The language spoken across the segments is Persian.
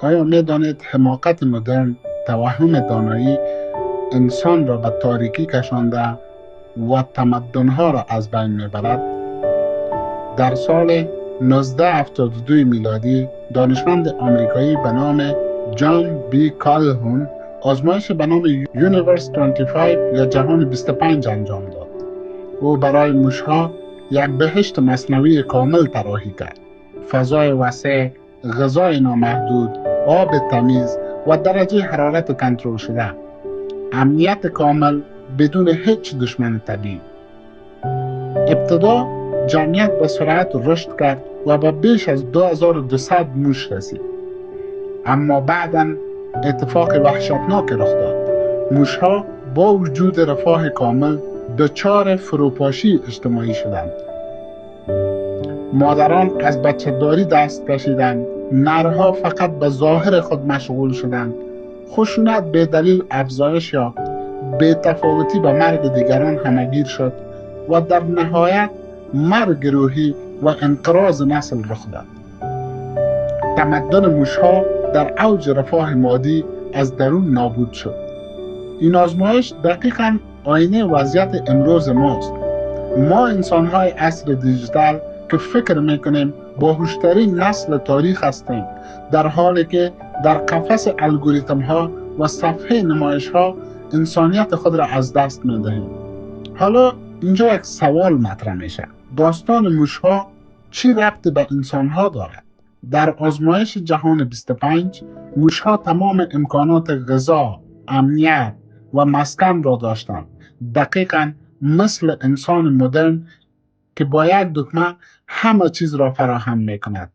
آیا می دانید حماقت مدرن، توهم دانایی، انسان را به تاریکی کشانده و تمدنها را از بین میبرد؟ در سال 1972 میلادی دانشمند آمریکایی به نام جان بی کالهون آزمایش به نام یونیورس 25 یا جهان 25 انجام داد. او برای موشها یک بهشت مصنوعی کامل طراحی کرد: فضای وسیع، غذای نامحدود، آب تمیز و درجه حرارت کنترل شده، امنیت کامل بدون هیچ دشمن طبیعی. ابتدا جمعیت به سرعت رشد کرد و به بیش از 2200 موش رسید. اما بعدا اتفاق وحشتناک رخ داد. موشها با وجود رفاه کامل دچار فروپاشی اجتماعی شدند. مادران از بچه‌داری دست کشیدند، نرها فقط به ظاهر خود مشغول شدند، خشونت به دلیل افزایش یافت، بی‌تفاوتی به مرگ دیگران همه‌گیر شد و در نهایت مرگ روحی و انقراض نسل رخ داد. تمدن موشها در اوج رفاه مادی از درون نابود شد. این آزمایش دقیقاً آینه وضعیت امروز ماست. ما انسان‌های عصر دیجیتال که فکر می‌کنیم باهوشترین نسل تاریخ هستیم، در حالی که در قفس الگوریتم‌ها و صفحه نمایش‌ها انسانیت خود را از دست می‌دهیم. حالا اینجا یک سوال مطرح میشه: داستان موش‌ها چی ربطی به انسان‌ها دارد؟ در آزمایش جهان 25 موش‌ها تمام امکانات غذا، امنیت و مسکن را داشتند، دقیقاً مثل انسان مدرن که با یک دکمه همه چیز را فراهم می‌کند.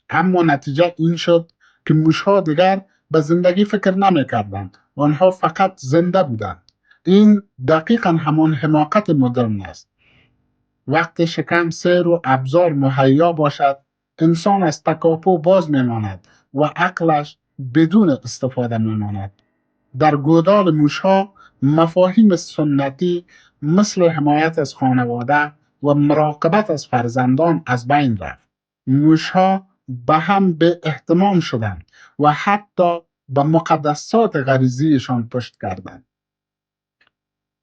اما نتیجه این شد که موش‌ها دیگر به زندگی فکر نمی‌کردند، آنها فقط زنده بودند. این دقیقاً همان حماقت مدرن است. وقتی شکم، سیر و ابزار مهیا باشد، انسان از تکاپو باز می‌ماند و عقلش بدون استفاده می‌ماند. در گودال موش‌ها مفاهیم سنتی مثل حمایت از خانواده و مراقبت از فرزندان از بین رفت. موش‌ها به هم به احتمام شدند و حتی به مقدسات غریزیشان پشت کردند.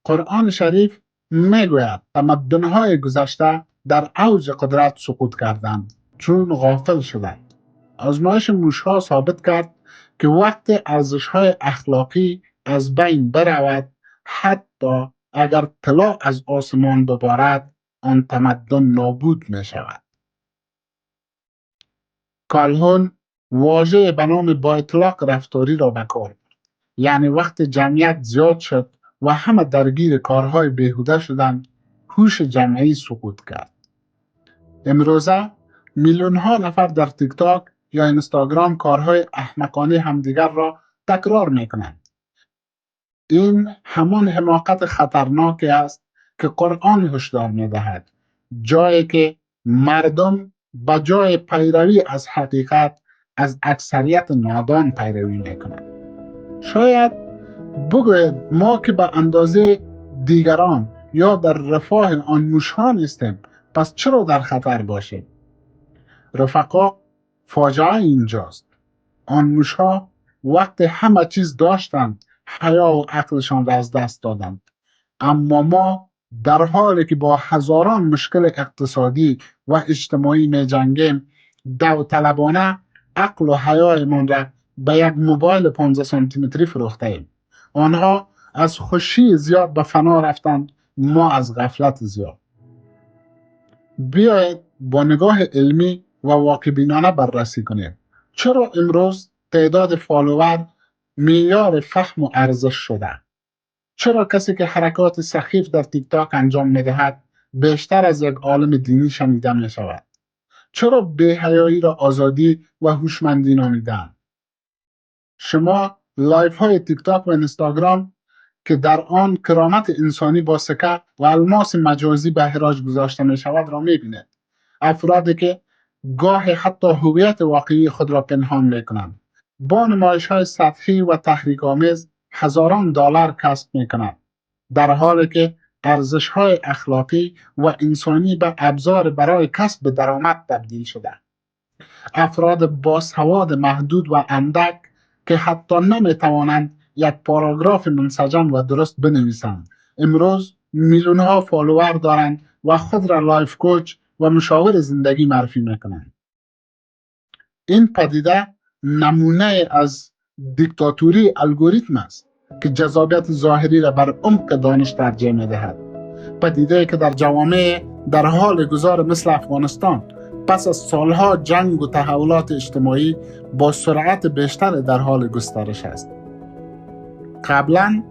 قرآن شریف میگوید تمدن‌های گذشته در اوج قدرت سقوط کردند چون غافل شدند. آزمایش موش‌ها ثابت کرد که وقتی ارزش‌های اخلاقی از بین برود، حتی اگر طلا از آسمان ببارد، آن تمدن نابود می شود. کالهون واژه به نام با اطلاق رفتاری را به کار برد. یعنی وقتی جمعیت زیاد شد و همه درگیر کارهای بیهوده شدند، هوش جمعی سقوط کرد. امروزه میلیون ها نفر در تیک تاک یا اینستاگرام کارهای احمقانه همدیگر را تکرار میکنند. این همان حماقت خطرناکی است که قرآن هشدار میدهد، جایی که مردم به جای پیروی از حقیقت از اکثریت نادان پیروی میکنند. شاید بگوید ما که به اندازه دیگران یا در رفاه آن موش‌ها نیستیم، پس چرا در خطر باشیم؟ رفقا، فاجعه اینجاست: آن موش‌ها وقتی همه چیز داشتند حیا و عقلشان را از دست دادند، اما ما در حالی که با هزاران مشکل اقتصادی و اجتماعی می جنگیم، داوطلبانه عقل و حیایمان را به یک موبایل 15 سانتی متری فروخته ایم. آنها از خوشی زیاد به فنا رفتند، ما از غفلت زیاد. بیایید با نگاه علمی و واقع‌بینانه بررسی کنیم چرا امروز تعداد فالوور معیار فهم و ارزش شده. چرا کسی که حرکات سخیف در تیک تاک انجام می‌دهد بیشتر از یک عالم دینی شنیده می‌شود؟ چرا بی‌حیایی را آزادی و هوشمندی نامیده‌اند؟ شما لایف های تیک تاک و اینستاگرام که در آن کرامت انسانی با سکه و الماس مجازی به احراج گذاشته می‌شود را می‌بینید. افرادی که گاهی حتی هویت واقعی خود را پنهان می‌کنند، با نمایش‌های سطحی و تحریک‌آمیز هزاران دلار کسب می‌کنند، در حالی که ارزش‌های اخلاقی و انسانی به ابزار برای کسب درآمد تبدیل شده. افراد باسواد محدود و اندک که حتی نمیتوانند یک پاراگراف منسجم و درست بنویسند امروز میلیون ها فالوور دارند و خود را لایف کوچ و مشاور زندگی معرفی میکنند. این پدیده نمونه از دیکتاتوری الگوریتم است که جذابیت ظاهری را بر عمق دانش ترجیح می‌دهد. پدیده‌ای که در جوامع در حال گذار مثل افغانستان پس از سالها جنگ و تحولات اجتماعی با سرعت بیشتر در حال گسترش است. قبلا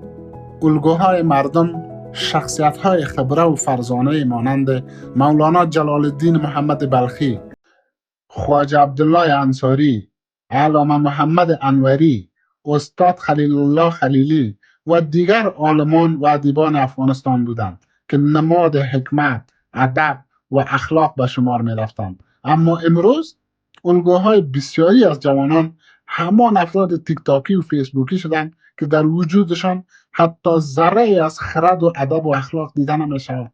الگوهای مردم شخصیت‌های خبره و فرزانه مانند مولانا جلال الدین محمد بلخی، خواجه عبدالله انصاری، علامه محمد انوری، استاد خلیل الله خلیلی و دیگر عالمان و ادیبان افغانستان بودند که نماد حکمت، ادب و اخلاق به شمار می رفتند. اما امروز الگوهای بسیاری از جوانان همان افراد تیک تاکی و فیسبوکی شدند که در وجودشان حتی ذره از خرد و ادب و اخلاق دیده نمی شود.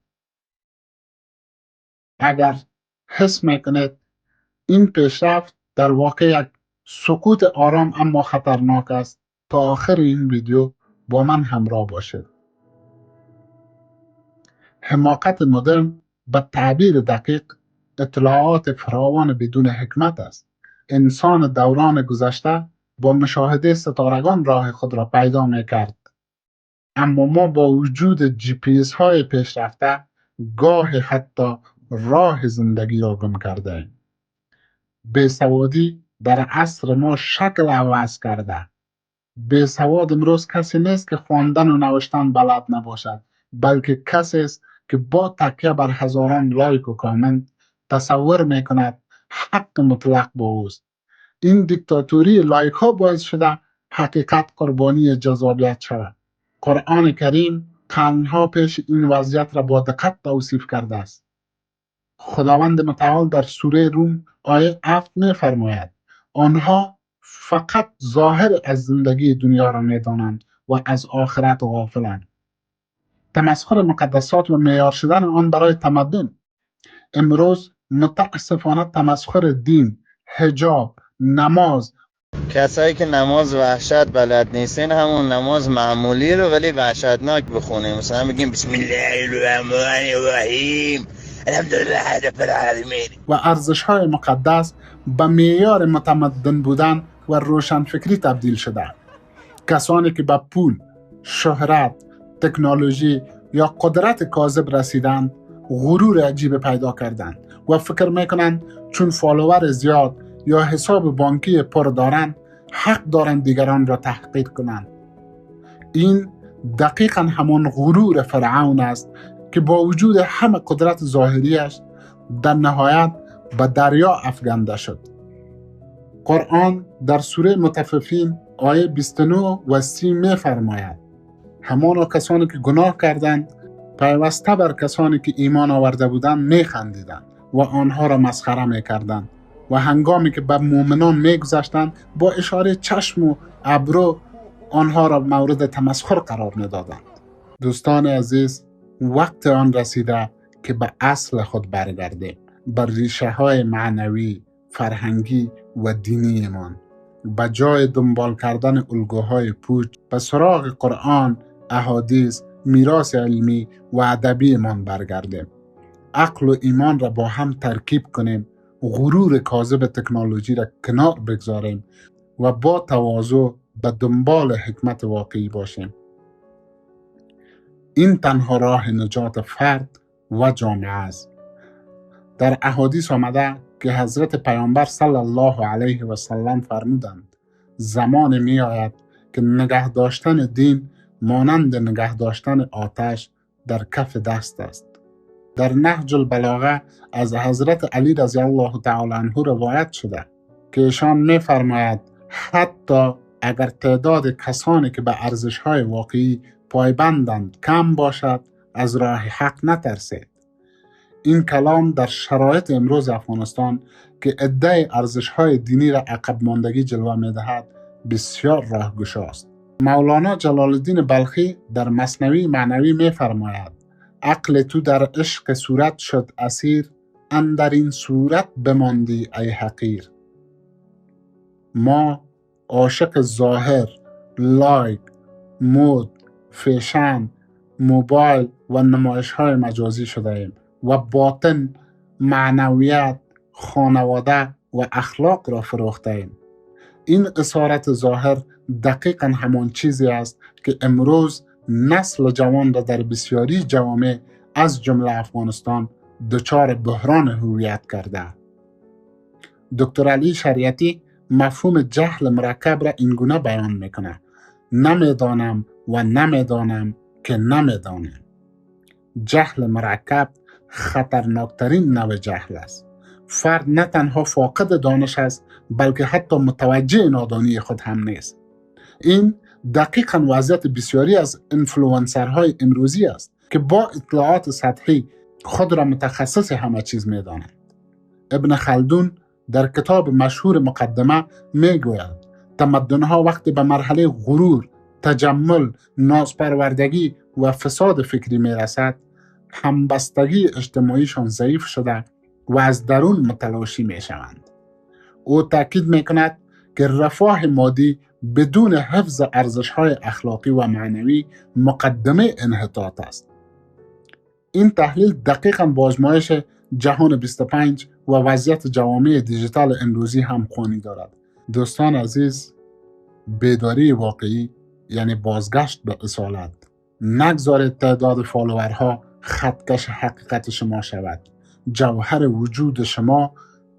اگر حس میکنید این پیشرفت در واقع یک سکوت آرام اما خطرناک است، تا آخر این ویدیو با من همراه باشید. حماقت مدرن به تعبیر دقیق اطلاعات فراوان بدون حکمت است. انسان دوران گذشته با مشاهده ستارگان راه خود را پیدا میکرد، اما ما با وجود جی پی اس های پیشرفته گاه حتی راه زندگی را گم کرده ایم. بیسوادی در عصر ما شکل عوض کرده. بیسواد امروز کسی نیست که خواندن و نوشتن بلد نباشد، بلکه کسی است که با تکیه بر هزاران لایک و کامنت تصور میکند حق مطلق با اوست. این دیکتاتوری لایک ها باعث شده حقیقت قربانی جذابیت شود. قرآن کریم قرنها پیش این وضعیت را با دقت توصیف کرده است. خداوند متعال در سوره روم آیه 7 می‌فرماید آنها فقط ظاهر از زندگی دنیا را می‌دانند و از آخرت غافلند. تمسخر مقدسات و معیار شدن آن برای تمدن. امروز متاسفانه تمسخر دین، حجاب، نماز، کسایی که نماز وحشت بلد نیستین همون نماز معمولی رو ولی وحشتناک بخونیم. مثلا بگیم بسم الله الرحمن الرحیم الحمدلله رب العالمین و ارزش‌های مقدس به معیار متمدن بودن و روشنفکری تبدیل شده. کسانی که به پول، شهرت، تکنولوژی یا قدرت کاذب رسیدند غرور عجیب پیدا کردند و فکر میکنند چون فالوور زیاد یا حساب بانکی پر دارند حق دارند دیگران را تحقیر کنند. این دقیقاً همان غرور فرعون است که با وجود همه قدرت ظاهریش در نهایت به دریا افکنده شد. قرآن در سوره مطففین آیه 29 و 30 می‌فرماید همانا کسانی که گناه کردند پیوسته بر کسانی که ایمان آورده بودند می‌خندیدند و آنها را مسخره می‌کردند و هنگامی که به مؤمنان می‌گذشتند با اشاره چشم و ابرو آنها را مورد تمسخر قرار می‌دادند. دوستان عزیز، وقت آن رسیده که به اصل خود برگردیم، بر ریشه‌های معنوی، فرهنگی و دینیمان. به جای دنبال کردن الگوهای پوچ به سراغ قرآن، احادیث، میراث علمی و ادبیمان برگردیم. عقل و ایمان را با هم ترکیب کنیم، غرور کاذب تکنولوژی را کنار بگذاریم و با تواضع به دنبال حکمت واقعی باشیم. این تنها راه نجات فرد و جامعه است. در احادیث آمده که حضرت پیامبر صلی الله علیه و سلم فرمودند زمان می آید که نگه داشتن دین مانند نگه داشتن آتش در کف دست است. در نهج البلاغه از حضرت علی رضی الله تعالی عنه روایت شده که ایشان می فرماید حتی اگر تعداد کسانی که به ارزش‌های واقعی پایبندند کم باشد از راه حق نترسید. این کلام در شرایط امروز افغانستان که ادعای ارزش‌های دینی را عقب ماندگی جلوه می‌دهد بسیار راهگشا است. مولانا جلال الدین بلخی در مثنوی معنوی می‌فرماید عقل تو در عشق صورت شد اسیر، اندر این صورت بماندی ای حقیر. ما عاشق ظاهر، لایک، مود، فیشن، موبایل و نمایش های مجازی شده ایم و باطن، معنویت، خانواده و اخلاق را فروخته ایم. این اسارت ظاهر دقیقا همان چیزی است که امروز نسل جوان را در بسیاری جوامع از جمله افغانستان دچار بحران هویت کرده. دکتر علی شریعتی مفهوم جهل مرکب را اینگونه بیان میکنه: نمیدانم و نمیدانم که نمیدانم. جهل مرکب خطرناکترین نوع جهل است. فرد نه تنها فاقد دانش است بلکه حتی متوجه نادانی خود هم نیست. این دقیقاً وضعیت بسیاری از اینفلوئنسرهای امروزی است که با اطلاعات سطحی خود را متخصص همه چیز می‌دانند. ابن خلدون در کتاب مشهور مقدمه میگوید تمدن‌ها وقتی به مرحله غرور، تجمل، نازپروردگی و فساد فکری میرسد، همبستگی اجتماعیشان ضعیف شده و از درون متلاشی میشوند. او تاکید میکند که رفاه مادی بدون حفظ ارزش‌های اخلاقی و معنوی مقدمه انحطاط است. این تحلیل دقیقاً با آزمایش جهان 25 و وضعیت جوامع دیجیتال امروزی همخوانی دارد. دوستان عزیز، بیداری واقعی یعنی بازگشت به اصالت. نگذارید تعداد فالوورها خطکش حقیقت شما شود. جوهر وجود شما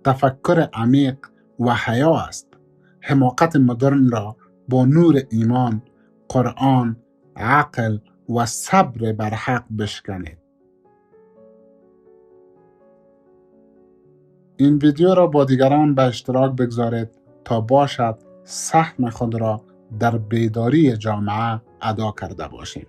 تفکر عمیق و حیا است. حماقت مدرن را با نور ایمان، قرآن، عقل و صبر بر حق بشکنید. این ویدیو را با دیگران به اشتراک بگذارید تا باشد سهم خود را در بیداری جامعه ادا کرده باشیم.